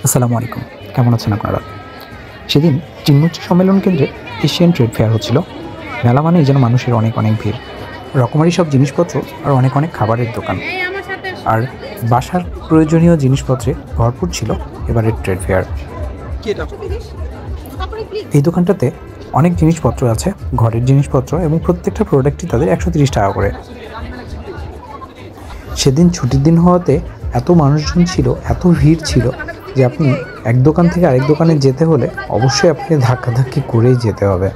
আসসালামু আলাইকুম, কেমন আছেন আপনারা? সেদিন চিনমুচি সম্মেলন কেন্দ্রে এশিয়ান ট্রেড ফেয়ার হচ্ছিল। মেলা মানেই যেন মানুষের অনেক অনেক ভিড়, রকমারি সব জিনিসপত্র আর অনেক অনেক খাবারের দোকান, আর বাসার প্রয়োজনীয় জিনিসপত্রে ভরপুর ছিল এবারের ট্রেড ফেয়ার। এই দোকানটাতে অনেক জিনিসপত্র আছে, ঘরের জিনিসপত্র, এবং প্রত্যেকটা প্রোডাক্টই তাদের 130 টাকা করে। সেদিন ছুটির দিন হওয়াতে এত মানুষজন ছিল, এত ভিড় ছিল যে আপনি এক দোকান থেকে আরেক দোকানে যেতে হলে অবশ্যই আপনাকে ধাক্কাধাক্কি করেই যেতে হবে।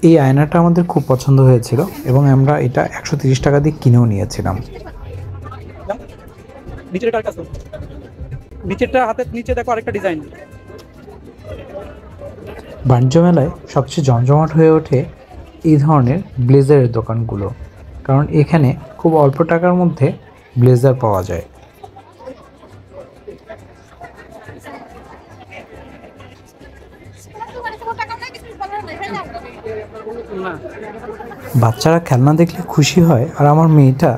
এই আয়নাটা আমাদের খুব পছন্দ হয়েছিল এবং আমরা এটা 130 টাকা দিয়ে কিনেও নিয়েছিলাম। বাণিজ্য মেলায় সবচেয়ে জমজমাট হয়ে ওঠে এই ধরনের ব্লেজারের দোকানগুলো, কারণ এখানে খুব অল্প টাকার মধ্যে ব্লেজার পাওয়া যায়। বাচ্চারা খেলনা দেখলে খুশি হয়, আর আমার মেয়েটা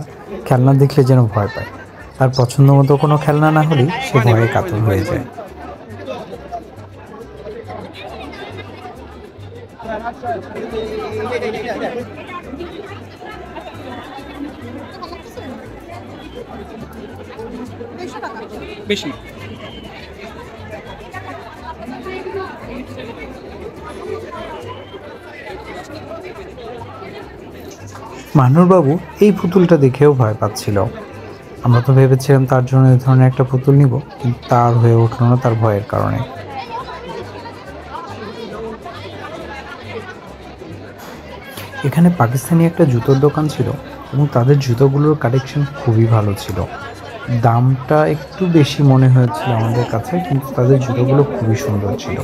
খেলনা দেখলে যেন ভয় পায়। তার পছন্দ মতো কোনো খেলনা না হলেই সে ভয়ে কাতর হয়ে যায়। বেশি মান্নুরবাবু এই পুতুলটা দেখেও ভয় পাচ্ছিল। আমরা তো ভেবেছিলাম তার জন্য এই ধরনের একটা পুতুল নিব, কিন্তু তার হয়ে উঠলো না তার ভয়ের কারণে। এখানে পাকিস্তানি একটা জুতোর দোকান ছিল এবং তাদের জুতোগুলোর কালেকশন খুবই ভালো ছিল। দামটা একটু বেশি মনে হয়েছিল আমাদের কাছে, কিন্তু তাদের জুতোগুলো খুবই সুন্দর ছিল।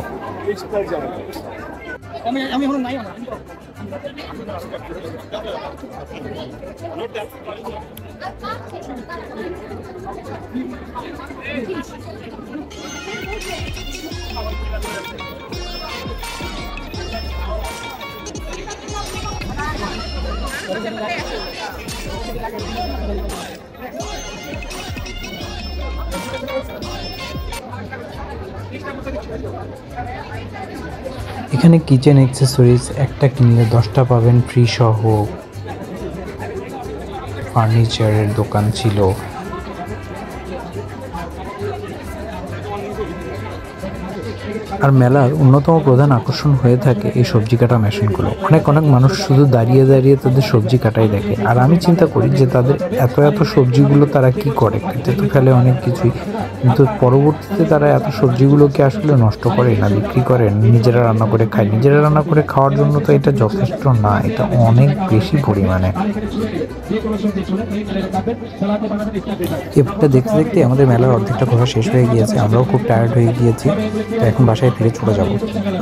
এখানে কিচেন অ্যাক্সেসরিজ একটা কিনলে 10টা পাবেন ফ্রি সহ ফার্নিচারের দোকান ছিল। আর মেলার অন্যতম প্রধান আকর্ষণ হয়ে থাকে এই সবজি কাটা মেশিনগুলো। অনেক অনেক মানুষ শুধু দাঁড়িয়ে দাঁড়িয়ে তাদের সবজি কাটাই দেখে, আর আমি চিন্তা করি যে তাদের এত এত সবজিগুলো তারা কি করে, কেটে তো ফেলে অনেক কিছুই, কিন্তু পরবর্তীতে তারা এত সবজিগুলোকে আসলে নষ্ট করে না বিক্রি করে, নিজেরা রান্না করে খায়। নিজেরা রান্না করে খাওয়ার জন্য তো এটা যথেষ্ট না, এটা অনেক বেশি পরিমাণে। এবারটা দেখতে দেখতে আমাদের মেলার অর্ধেকটা ঘোরা শেষ হয়ে গিয়েছে, আমরাও খুব টায়ার্ড হয়ে গিয়েছি, তো এখন বাসায় ফিরে চলে যাব।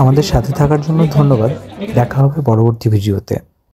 আমাদের সাথে থাকার জন্য ধন্যবাদ, দেখা হবে পরবর্তী ভিডিওতে।